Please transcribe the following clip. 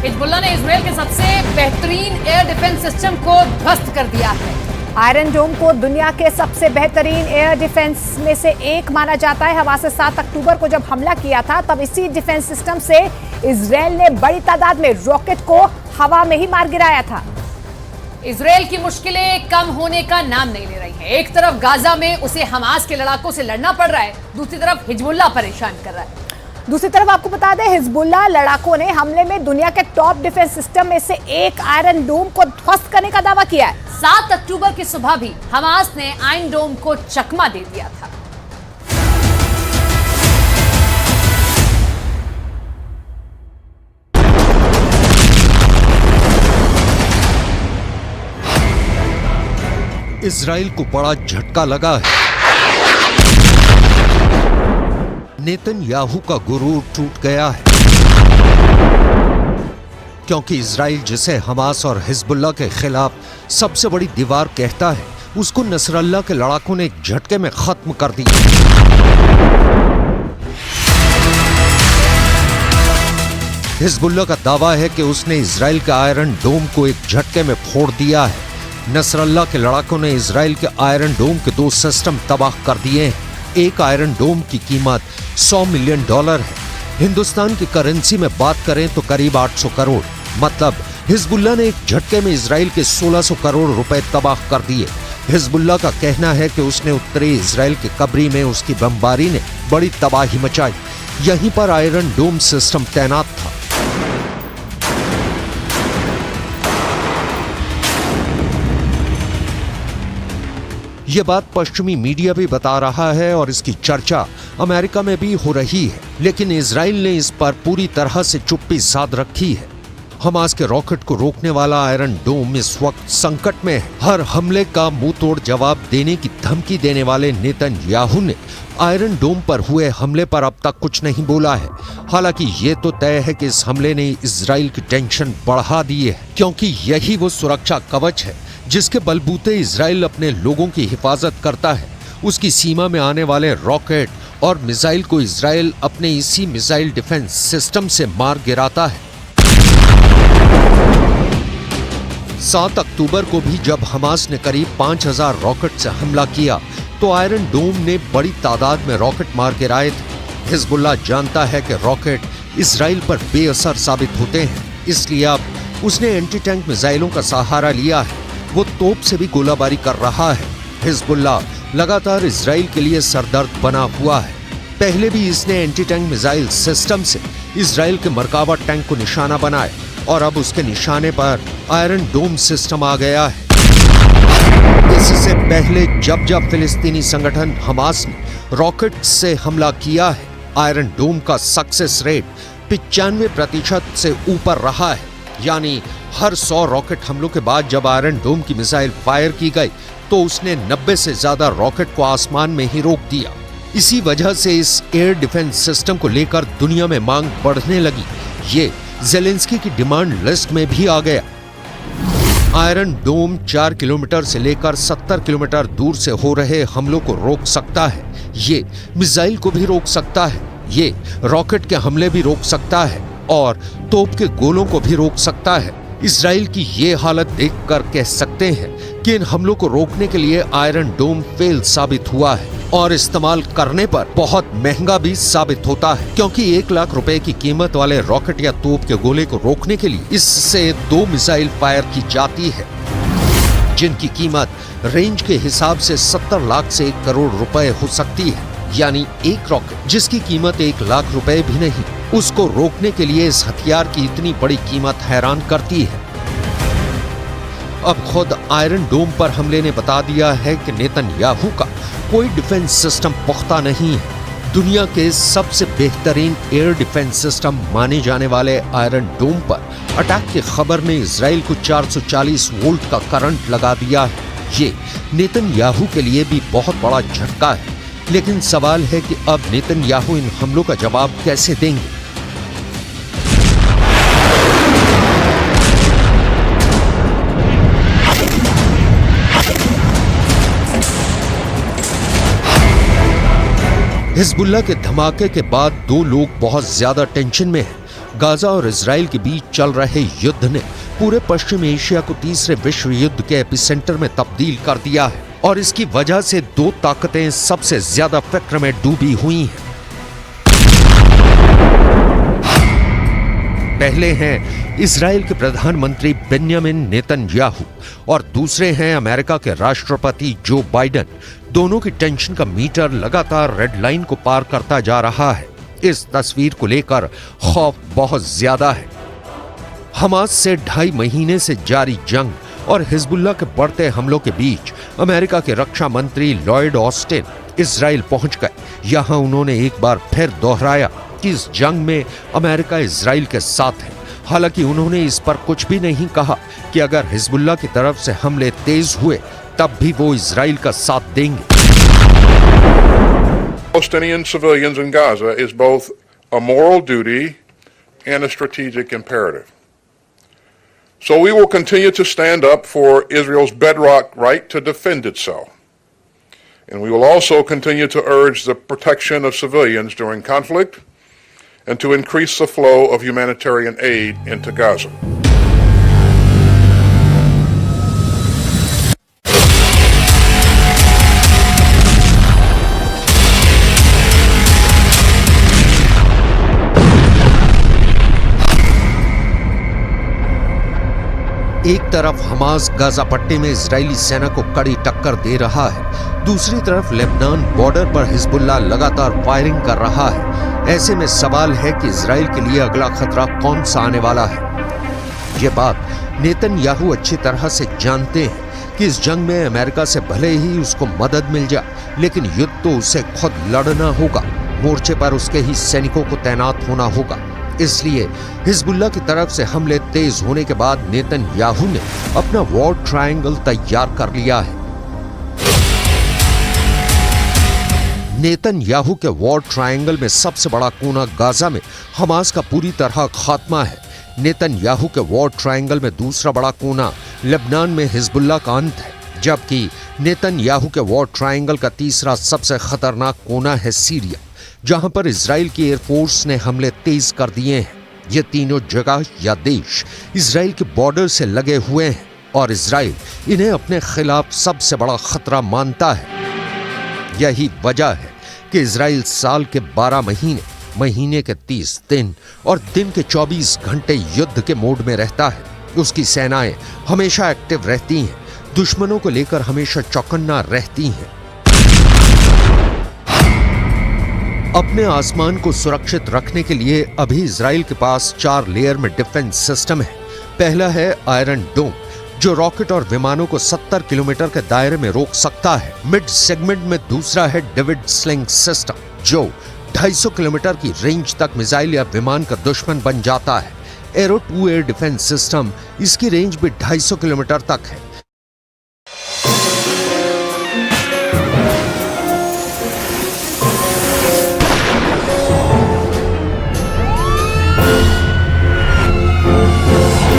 Hezbollah ने Israel के सबसे बेहतरीन एयर डिफेंस सिस्टम को ध्वस्त कर दिया है। आयरन डोम को दुनिया के सबसे बेहतरीन एयर डिफेंस में से एक माना जाता है। हमास ने 7 अक्टूबर को जब हमला किया था तब इसी डिफेंस सिस्टम से इजराइल ने बड़ी तादाद में रॉकेट को हवा में ही मार गिराया था। इजराइल की मुश्किलें कम होने का नाम नहीं ले रही हैं। एक तरफ गाजा में उसे हमास के लड़ाकों से लड़ना पड़ रहा है, दूसरी तरफ हिजबुल्लाह परेशान कर रहा है। दूसरी तरफ आपको बता दें, हिजबुल्लाह लड़ाकों ने हमले में दुनिया के टॉप डिफेंस सिस्टम में से एक आयरन डोम को ध्वस्त करने का दावा किया है। 7 अक्टूबर की सुबह भी हमास ने आयरन डोम को चकमा दे दिया था। इजराइल को बड़ा झटका लगा है। नेतन्याहू का गुरूर टूट गया है, क्योंकि इजराइल जिसे हमास और हिजबुल्लाह के खिलाफ सबसे बड़ी दीवार कहता है, उसको नसरल्लाह के लड़ाकों ने एक झटके में खत्म कर दिया। हिजबुल्लाह का दावा है कि उसने इजराइल के आयरन डोम को एक झटके में फोड़ दिया है। नसरल्लाह के लड़ाकों ने इजराइल के आयरन डोम के 2 सिस्टम तबाह कर दिए हैं। एक आयरन डोम की कीमत $100 मिलियन है। हिंदुस्तान की करेंसी में बात करें तो करीब 800 करोड़। मतलब हिजबुल्लाह ने एक झटके में इजराइल के 1600 करोड़ रुपए तबाह कर दिए। हिजबुल्लाह का कहना है कि उसने उत्तरी इजराइल के कब्री में उसकी बमबारी ने बड़ी तबाही मचाई। यहीं पर आयरन डोम सिस्टम तैनात था। ये बात पश्चिमी मीडिया भी बता रहा है और इसकी चर्चा अमेरिका में भी हो रही है, लेकिन इजराइल ने इस पर पूरी तरह से चुप्पी साध रखी है। हमास के रॉकेट को रोकने वाला आयरन डोम इस वक्त संकट में है। हर हमले का मुंह तोड़ जवाब देने की धमकी देने वाले नेतन्याहू ने आयरन डोम पर हुए हमले पर अब तक कुछ नहीं बोला है। हालांकि ये तो तय है कि इस हमले ने इजराइल की टेंशन बढ़ा दी है, क्योंकि यही वो सुरक्षा कवच है जिसके बलबूते इजराइल अपने लोगों की हिफाजत करता है। उसकी सीमा में आने वाले रॉकेट और मिसाइल को इजराइल अपने इसी मिसाइल डिफेंस सिस्टम से मार गिराता है। 7 अक्टूबर को भी जब हमास ने करीब 5000 रॉकेट से हमला किया तो आयरन डोम ने बड़ी तादाद में रॉकेट मार गिराए थे। हिजबुल्लाह जानता है कि रॉकेट इजराइल पर बेअसर साबित होते हैं, इसलिए अब उसने एंटी टैंक मिसाइलों का सहारा लिया है। वो तोप से भी गोलाबारी कर रहा है। हिजबुल्लाह लगातार इजराइल के लिए सरदर्द बना हुआ है। पहले भी इसने एंटी टैंक मिसाइल सिस्टम से इजराइल के मरकाबा टैंक को निशाना बनाया और अब उसके निशाने पर आयरन डोम सिस्टम आ गया है। इससे पहले जब जब फिलिस्तीनी संगठन हमास ने रॉकेट से हमला किया है, आयरन डोम का सक्सेस रेट 95% से ऊपर रहा है। यानी हर 100 रॉकेट हमलों के बाद जब आयरन डोम की मिसाइल फायर की गई तो उसने 90 से ज्यादा रॉकेट को आसमान में ही रोक दिया। इसी वजह से इस एयर डिफेंस सिस्टम को लेकर दुनिया में मांग बढ़ने लगी। ये ज़ेलेंस्की की डिमांड लिस्ट में भी आ गया। आयरन डोम 4 किलोमीटर से लेकर 70 किलोमीटर दूर से हो रहे हमलों को रोक सकता है। ये मिसाइल को भी रोक सकता है, ये रॉकेट के हमले भी रोक सकता है और तोप के गोलों को भी रोक सकता है। इजराइल की ये हालत देखकर कह सकते हैं कि इन हमलों को रोकने के लिए आयरन डोम फेल साबित हुआ है और इस्तेमाल करने पर बहुत महंगा भी साबित होता है, क्योंकि 1 लाख रुपए की कीमत वाले रॉकेट या तोप के गोले को रोकने के लिए इससे 2 मिसाइल फायर की जाती है, जिनकी कीमत रेंज के हिसाब से 70 लाख से 1 करोड़ रुपए हो सकती है। यानी एक रॉकेट जिसकी कीमत 1 लाख रुपए भी नहीं, उसको रोकने के लिए इस हथियार की इतनी बड़ी कीमत हैरान करती है। अब खुद आयरन डोम पर हमले ने बता दिया है कि नेतन्याहू का कोई डिफेंस सिस्टम पुख्ता नहीं है। दुनिया के सबसे बेहतरीन एयर डिफेंस सिस्टम माने जाने वाले आयरन डोम पर अटैक की खबर ने इजराइल को 440 वोल्ट का करंट लगा दिया है। ये नेतन्याहू के लिए भी बहुत बड़ा झटका है। लेकिन सवाल है कि अब नेतन्याहू इन हमलों का जवाब कैसे देंगे। हिजबुल्लाह के धमाके के बाद 2 लोग बहुत ज्यादा टेंशन में हैं। गाजा और इजराइल के बीच चल रहे युद्ध ने पूरे पश्चिम एशिया को तीसरे विश्व युद्ध के एपिसेंटर में तब्दील कर दिया है और इसकी वजह से दो ताकतें सबसे ज्यादा फिक्र में डूबी हुई हैं। पहले हैं इजराइल के प्रधानमंत्री बेंजामिन नेतन्याहू और दूसरे हैं अमेरिका के राष्ट्रपति जो बाइडेन। दोनों की टेंशन का मीटर लगातार रेड लाइन को पार करता जा रहा है। इस तस्वीर को लेकर खौफ बहुत ज्यादा है। हमास से 2.5 महीने से जारी जंग और हिजबुल्लाह के बढ़ते हमलों के बीच अमेरिका के रक्षा मंत्री लॉयड ऑस्टिन इजराइल पहुंच गए। यहां उन्होंने एक बार फिर दोहराया कि इस जंग में अमेरिका इजराइल के साथ है। हालांकि उन्होंने इस पर कुछ भी नहीं कहा कि अगर हिजबुल्लाह की तरफ से हमले तेज हुए तब भी वो इजराइल का साथ देंगे। Palestinian civilians in Gaza is both a moral duty and a strategic imperative. So we will continue to stand up for Israel's bedrock right to defend itself. And we will also continue to urge the protection of civilians during conflict and to increase the flow of humanitarian aid into Gaza. एक तरफ Hamas Gaza पट्टी में Israeli सेना को कड़ी टक्कर दे रहा है, दूसरी तरफ लेबनान बॉर्डर पर हिजबुल्लाह लगातार फायरिंग कर रहा है। ऐसे में सवाल है कि इजराइल के लिए अगला खतरा कौन सा आने वाला है। ये बात नेतन्याहू अच्छी तरह से जानते हैं कि इस जंग में अमेरिका से भले ही उसको मदद मिल जाए, लेकिन युद्ध तो उसे खुद लड़ना होगा। मोर्चे पर उसके ही सैनिकों को तैनात होना होगा। इसलिए हिजबुल्लाह की तरफ से हमले तेज होने के बाद नेतन्याहू ने अपना वॉर ट्रायंगल तैयार कर लिया है। नेतन्याहू के वॉर ट्रायंगल में सबसे बड़ा कोना गाजा में हमास का पूरी तरह खात्मा है। नेतन्याहू के वॉर ट्रायंगल में दूसरा बड़ा कोना लेबनान में हिजबुल्लाह का अंत है, जबकि नेतन्याहू के वॉर ट्रायंगल का तीसरा सबसे खतरनाक कोना है सीरिया, जहां पर इजराइल की एयरफोर्स ने हमले तेज कर दिए हैं। ये तीनों जगह या देश इजराइल के बॉर्डर से लगे हुए हैं और इजराइल इन्हें अपने खिलाफ सबसे बड़ा खतरा मानता है। यही वजह है कि इजराइल साल के 12 महीने, महीने के 30 दिन और दिन के 24 घंटे युद्ध के मोड में रहता है। उसकी सेनाएं हमेशा एक्टिव रहती हैं, दुश्मनों को लेकर हमेशा चौकन्ना रहती हैं। अपने आसमान को सुरक्षित रखने के लिए अभी इजराइल के पास 4 लेयर में डिफेंस सिस्टम है। पहला है आयरन डोम, जो रॉकेट और विमानों को 70 किलोमीटर के दायरे में रोक सकता है। मिड सेगमेंट में दूसरा है डेविड स्लिंग सिस्टम, जो 250 किलोमीटर की रेंज तक मिसाइल या विमान का दुश्मन बन जाता है। एरो 2 एयर डिफेंस सिस्टम, इसकी रेंज भी 250 किलोमीटर तक है।